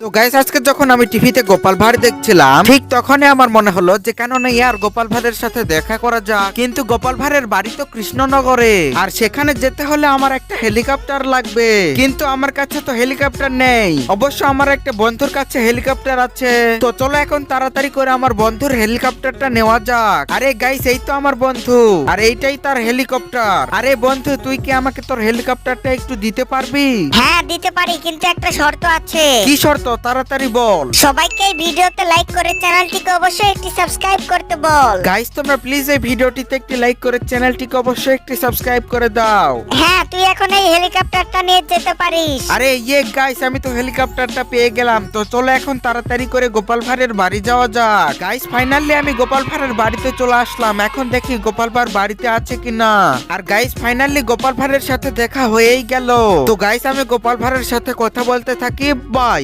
তো গাইস আজকে যখন আমি টিভিতে গোপাল ভাঁড় দেখছিলাম ঠিক তখনই আমার মনে হলো যে কেন না ইয়ার গোপাল ভাঁড়ের সাথে দেখা করা যাক। কিন্তু গোপাল ভাঁড়ের বাড়ি তো কৃষ্ণনগরে, আর সেখানে যেতে হলে আমার একটা হেলিকপ্টার লাগবে। কিন্তু আমার কাছে তো হেলিকপ্টার নেই। অবশ্য আমার একটা বন্ধুর কাছে হেলিকপ্টার আছে। তো চলো এখন তাড়াতাড়ি করে আমার বন্ধুর হেলিকপ্টারটা নেওয়া যাক। আরে গাইস এই তো আমার বন্ধু, আর এইটাই তার হেলিকপ্টার। আরে বন্ধু তুই কি আমাকে তোর হেলিকপ্টারটা একটু দিতে পারবি? হ্যাঁ দিতে পারি, কিন্তু একটা শর্ত আছে। কি শর্ত? তাড়াতাড়ি বল। সবাইকে এই ভিডিওতে লাইক করে চ্যানেলটিকে অবশ্যই একটি সাবস্ক্রাইব করতে বল। গাইস তোমরা প্লিজ এই ভিডিওটিতে একটি লাইক করে চ্যানেলটিকে অবশ্যই একটি সাবস্ক্রাইব করে দাও। হ্যাঁ তুই এখন এই হেলিকপ্টারটা নিয়ে যেতে পারিস। আরে ইয়ে গাইস আমি তো হেলিকপ্টারটা পেয়ে গেলাম। তো চলো এখন তাড়াতাড়ি করে গোপাল ভাঁড়ের বাড়ি যাওয়া যাক। গাইস ফাইনালি আমি গোপাল ভাঁড়ের বাড়িতে চলে আসলাম। এখন দেখি গোপাল ভাঁড় বাড়িতে আছে কিনা। আর গাইস ফাইনালি গোপাল ভাঁড়ের সাথে দেখা হয়েই গেল। তো গাইস আমি গোপাল ভাঁড়ের সাথে কথা বলতে থাকি। বাই।